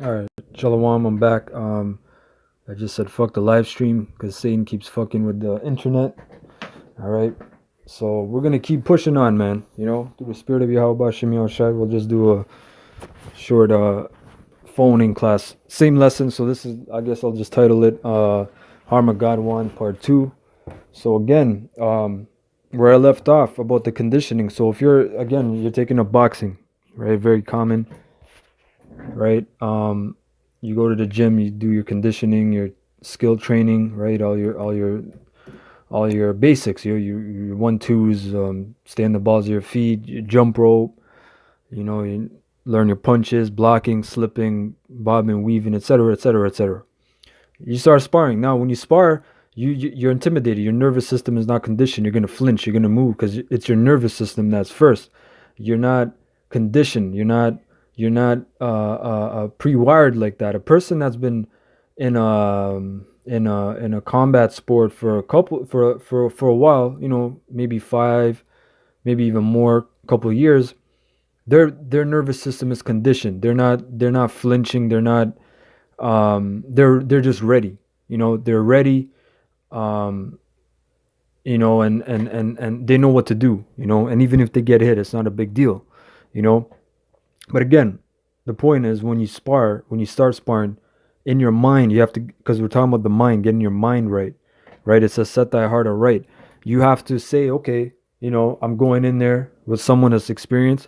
All right, Shalom, I'm back. I just said fuck the live stream because Satan keeps fucking with the internet. All right, so we're gonna keep pushing on, man. Through the spirit of Yahweh Shem Yahushai, we'll just do a short phoning class, same lesson. So this is, I guess, I'll just title it Harmagadwan Part Two. So again, where I left off about the conditioning. So if you're taking up boxing, right? Very common, right? You go to the gym, you do your conditioning, your skill training, right? All your basics, your 1-2s, stand the balls of your feet, you jump rope, you learn your punches, blocking, slipping, bobbing, weaving, etc., etc., etc. You start sparring. Now, when you spar, you're intimidated. Your nervous system is not conditioned. You're gonna flinch. You're gonna move because it's your nervous system that's first. You're not conditioned. You're not pre-wired like that. A person that's been in a combat sport for a while, maybe 5, maybe even more, couple of years, their nervous system is conditioned. They're not flinching. They're just ready. They're ready. Um, and they know what to do. And even if they get hit, it's not a big deal. You know. But again, the point is when you start sparring, in your mind, you have to, because we're talking about the mind, getting your mind right, right? It says set thy heart aright. You have to say, okay, I'm going in there with someone that's experienced.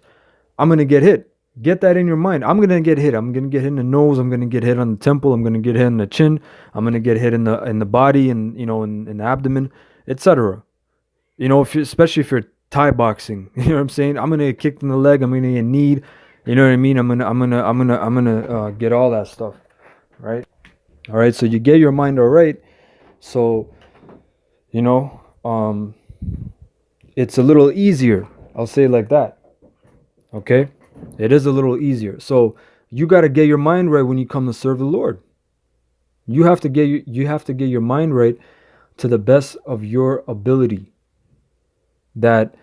I'm gonna get hit. Get that in your mind. I'm gonna get hit. I'm gonna get hit in the nose. I'm gonna get hit on the temple. I'm gonna get hit in the chin. I'm gonna get hit in the body and in the abdomen, etc. Especially if you're Thai boxing, you know what I'm saying. I'm gonna get kicked in the leg. I'm gonna get kneed. You know what I mean. I'm gonna get all that stuff, right? All right. So you get your mind all right. So you know, um, it's a little easier. I'll say it like that. Okay, it is a little easier. So you got to get your mind right when you come to serve the Lord. You have to get your mind right to the best of your ability. That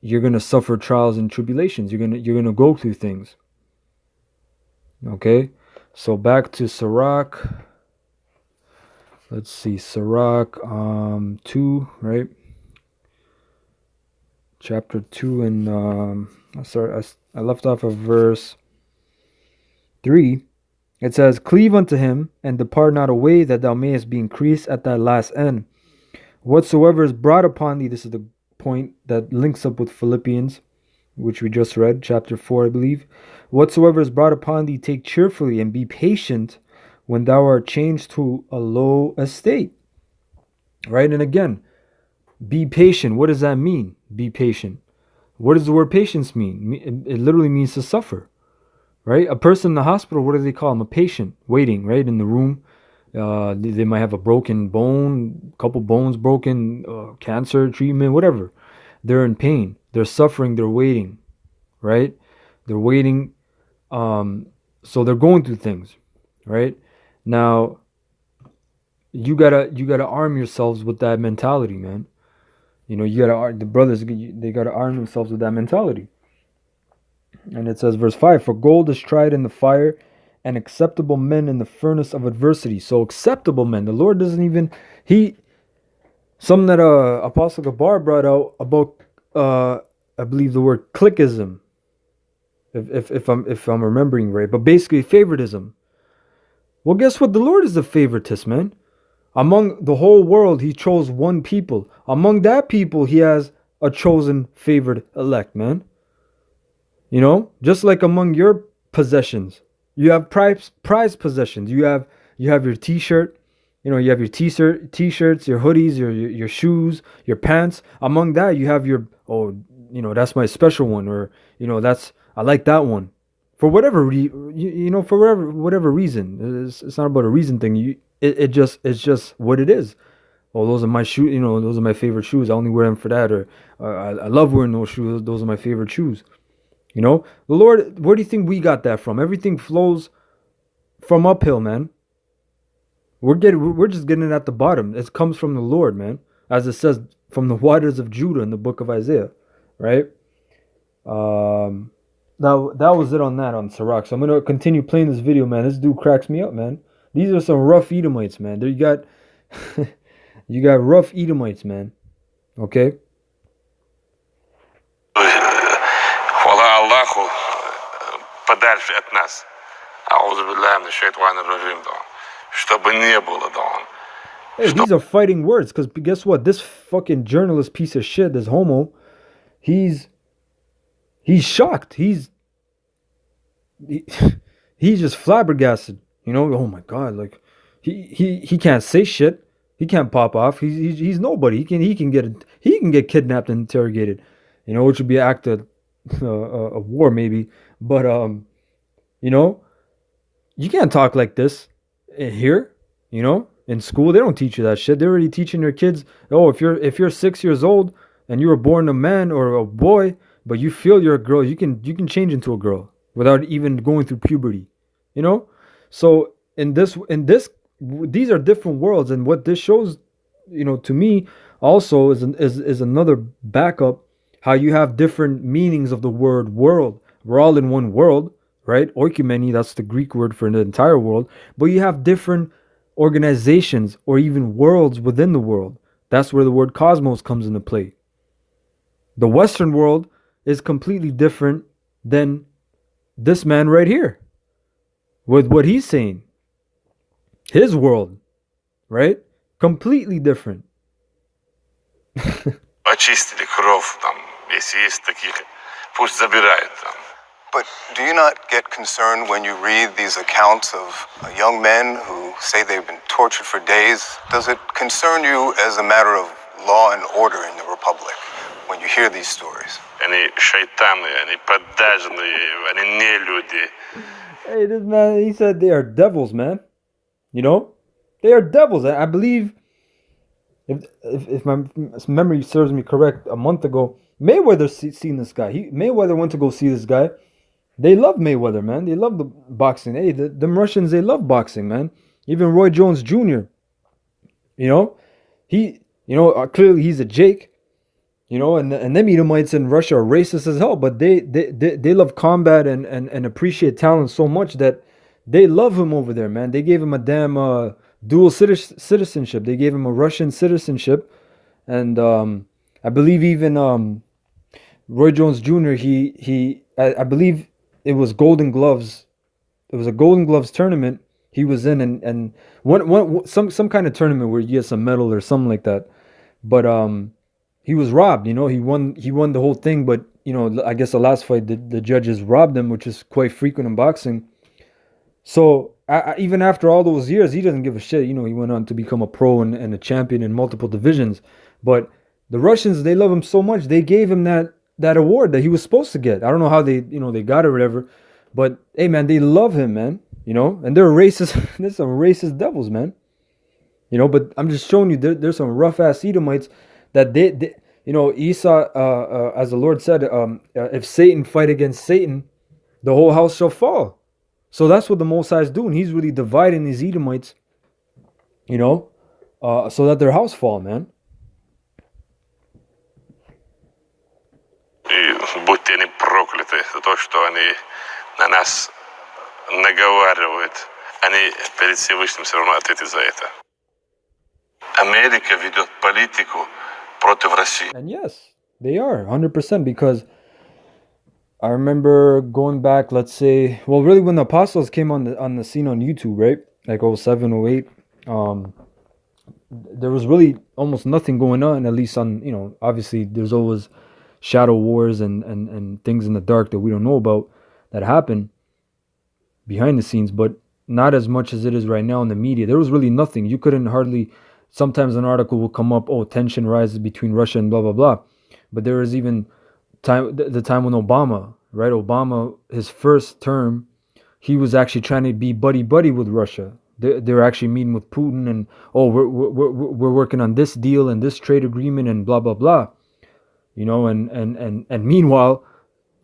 you're gonna suffer trials and tribulations. You're gonna go through things. Okay, so back to Sirach. Let's see, Sirach 2, right? Chapter 2, and I left off of verse 3. It says, "Cleave unto him, and depart not away, that thou mayest be increased at thy last end. Whatsoever is brought upon thee," this is the point that links up with Philippians, which we just read, chapter 4, I believe. "Whatsoever is brought upon thee, take cheerfully, and be patient when thou art changed to a low estate." Right? And again, be patient. What does that mean? Be patient. What does the word patience mean? It literally means to suffer. Right? A person in the hospital, what do they call them? A patient, waiting, right, in the room. They might have a broken bone, couple bones broken, cancer treatment, whatever. They're in pain. They're suffering. They're waiting, right? They're waiting. So they're going through things, right? Now, you gotta arm yourselves with that mentality, man. The brothers, they gotta arm themselves with that mentality. And it says, verse 5, "For gold is tried in the fire, and acceptable men in the furnace of adversity." So acceptable men, the Lord doesn't even, something that Apostle Gabar brought out about, I believe the word clickism, if I'm remembering right, but basically favoritism. Well, guess what? The Lord is the favoritist, man. Among the whole world, he chose one people. Among that people, he has a chosen favored elect, man. Just like among your possessions, you have prized possessions. You have your T-shirt. You have your T-shirts, your hoodies, your shoes, your pants. Among that, you have your, that's my special one, or that's, I like that one. For whatever for whatever reason, it's not about a reason thing. It's just what it is. Oh, those are my shoes. Those are my favorite shoes. I only wear them for that, or I love wearing those shoes. Those are my favorite shoes. The Lord, where do you think we got that from? Everything flows from uphill, man. We're just getting it at the bottom. It comes from the Lord, man. As it says, from the waters of Judah in the book of Isaiah, right? that was it on that on Sirach. So I'm gonna continue playing this video, man. This dude cracks me up, man. These are some rough Edomites, man. There you got you got rough Edomites, man. Okay. Хвала Аллаху, подальше от нас. Аузу билляхи минаш шайтанир раджим, чтобы не было, Hey, these are fighting words, because guess what? This fucking journalist piece of shit, this homo, he's shocked. He's just flabbergasted. You know, oh my god, like he can't say shit. He can't pop off. He's nobody. He can get kidnapped and interrogated. You know, which would be an act of a war maybe. But you know, you can't talk like this here. You know, in school they don't teach you that shit. They're already teaching their kids. Oh, if you're 6 years old and you were born a man or a boy, but you feel you're a girl, you can change into a girl without even going through puberty. You know, so these are different worlds, and what this shows, you know, to me also is another backup how you have different meanings of the word world. We're all in one world, right? Oikumeni, that's the Greek word for the entire world, but you have different organizations or even worlds within the world. That's where the word cosmos comes into play. The Western world is completely different than this man right here with what he's saying. His world, right? Completely different. Очистили кровь там, если есть таких, пусть забирают там. But do you not get concerned when you read these accounts of young men who say they've been tortured for days? Does it concern you as a matter of law and order in the Republic when you hear these stories? Они шайтаны, они поддажные, они не люди. Hey, this man, he said they are devils, man. You know? They are devils. I believe, if my memory serves me correct, a month ago, Mayweather seen this guy. Mayweather went to go see this guy. They love Mayweather, man. They love the boxing. Hey, them Russians, they love boxing, man. Even Roy Jones Jr. You know, clearly he's a Jake. You know, and them Edomites in Russia are racist as hell, but they love combat and appreciate talent so much that they love him over there, man. They gave him a damn dual citizenship. They gave him a Russian citizenship, and I believe even Roy Jones Jr. I believe it was Golden Gloves. It was a Golden Gloves tournament he was in, and some kind of tournament where you get some medal or something like that. But he was robbed. You know, he won the whole thing, but you know, I guess the last fight the judges robbed him, which is quite frequent in boxing. So even after all those years, he doesn't give a shit. You know, he went on to become a pro and a champion in multiple divisions. But the Russians, they love him so much, they gave him that award that he was supposed to get. I don't know how they got it or whatever. But hey, man, they love him, man. You know, and they're racist. There's some racist devils, man. You know, but I'm just showing you there's some rough ass Edomites that they you know, Esau, as the Lord said, if Satan fight against Satan, the whole house shall fall. So that's what the Most High is doing. He's really dividing these Edomites, you know, so that their house fall, man. И будьте они прокляты за то, что они на нас наговаривают. Они перед Всевышним все равно ответят за это. Америка ведет политику против России. And yes, they are 100%, because I remember going back, let's say, well, really when the apostles came on the scene on YouTube, right? Like 07, 08, there was really almost nothing going on, at least on, you know, obviously there's always shadow wars and things in the dark that we don't know about that happen behind the scenes, but not as much as it is right now in the media. There was really nothing. You couldn't hardly, sometimes an article will come up, oh, tension rises between Russia and blah, blah, blah. But there was even the time when Obama, right? Obama, his first term, he was actually trying to be buddy with Russia. They were actually meeting with Putin and, oh, we're working on this deal and this trade agreement and blah, blah, blah. You know, and meanwhile,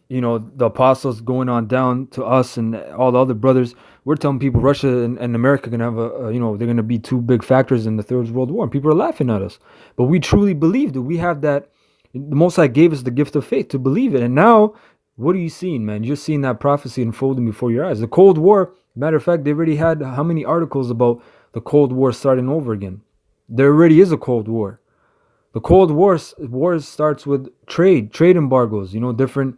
you know, the apostles going on down to us and all the other brothers, we're telling people Russia and America are going to have you know, they're going to be two big factors in the Third World War. And people are laughing at us. But we truly believe that we have that. The Most High gave us the gift of faith to believe it. And now What are you seeing, man? You're seeing that prophecy unfolding before your eyes. The Cold War, matter of fact, they already had how many articles about the Cold War starting over again? There already is a Cold War. The Cold War starts with trade embargoes, different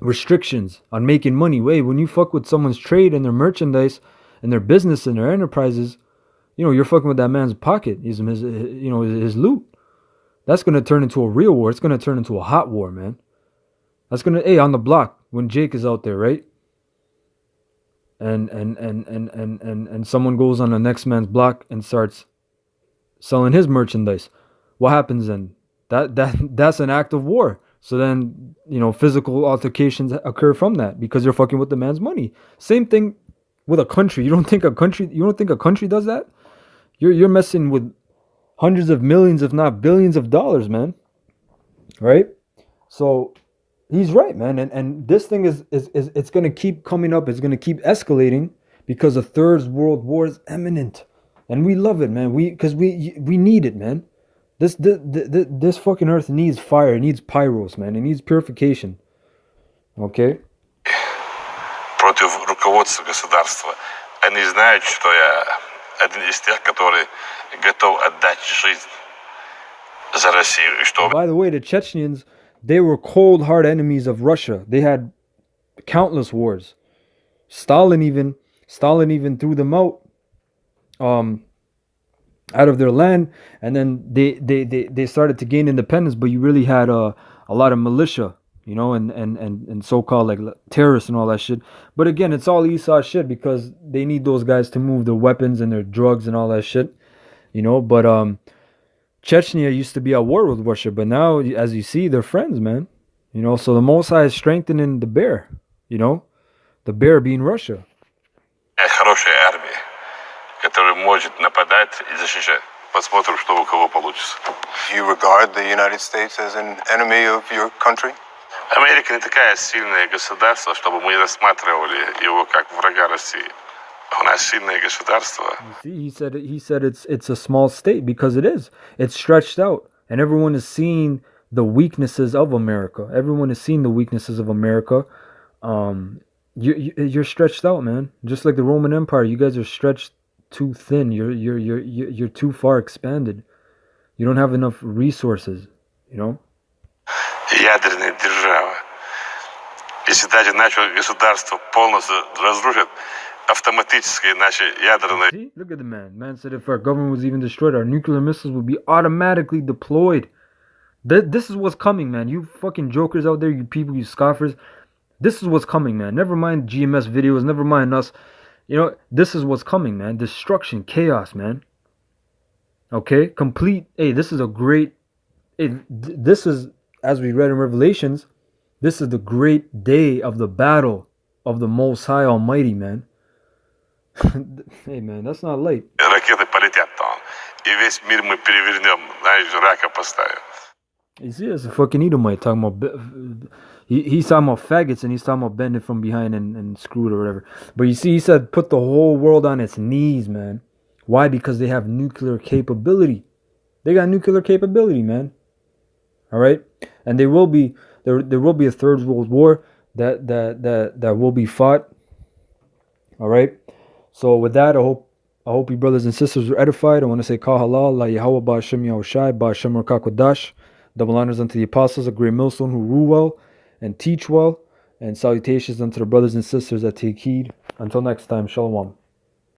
restrictions on making money. Wait, when you fuck with someone's trade and their merchandise and their business and their enterprises, you're fucking with that man's pocket, his loot. That's gonna turn into a real war. It's gonna turn into a hot war, man. That's gonna, hey, on the block when Jake is out there, right? And someone goes on the next man's block and starts selling his merchandise. What happens then? That's an act of war. So then, physical altercations occur from that because you're fucking with the man's money. Same thing with a country. You don't think a country does that? You're messing with hundreds of millions, if not billions of dollars, man. Right? So he's right, man. And this thing is it's gonna keep coming up, it's gonna keep escalating because a third world war is imminent. And we love it, man. Because we need it, man. This fucking earth needs fire. It needs pyros, man. It needs purification. Okay? Против руководства государства. Они знают, что я один из тех, который готов отдать жизнь за Россию. By the way, the Chechens, they were cold, hard enemies of Russia. They had countless wars. Stalin even threw them out of their land, and then they started to gain independence. But you really had a lot of militia, and so-called like terrorists and all that shit. But again, it's all Esau shit because they need those guys to move their weapons and their drugs and all that shit, But Chechnya used to be at war with Russia, but now, as you see, they're friends, man. So the Most High is strengthening the bear, the bear being Russia. Хорошая армия, которая может нападать и защищать. Посмотрим, что у кого получится. Do you regard the United States as an enemy of your country? Америка не такая сильное государство, чтобы мы рассматривали его как врага России. У нас сильное государство. See, he said it's a small state because it is. It's stretched out, and everyone is seeing the weaknesses of America. Everyone is seeing the weaknesses of America. You're stretched out, man. Just like the Roman Empire, you guys are stretched too thin. You're too far expanded. You don't have enough resources, Ядерная держава. Если даже наше государство полностью разрушит, автоматически наши ядерные... See? Look at the man. Man said if our government was even destroyed, our nuclear missiles would be automatically deployed. This is what's coming, man. You fucking jokers out there, you people, you scoffers. This is what's coming, man. Never mind GMS videos, never mind us. This is what's coming, man. Destruction, chaos, man. Okay? Complete. Hey, this is a great... Hey, this is, as we read in Revelations, this is the great day of the battle of the Most High Almighty, man. Hey, man, that's not light. Ракеты полетят там. И весь мир мы перевернем. Знаешь, рака поставим. You see, it's a fucking Edomite talking about... He's talking about faggots and he's talking about bending from behind and screwed or whatever. But you see, he said put the whole world on its knees, man. Why? Because they have nuclear capability. They got nuclear capability, man. All right? And there will be a third world war that will be fought. All right? So with that, I hope you brothers and sisters were edified. I want to say Kal Halal, La Yahweh Ba'Shem Yahushai, Ba'Shem Rakakwadash. Double honors unto the apostles, a great millstone who rule well and teach well. And salutations unto the brothers and sisters that take heed. Until next time, Shalom.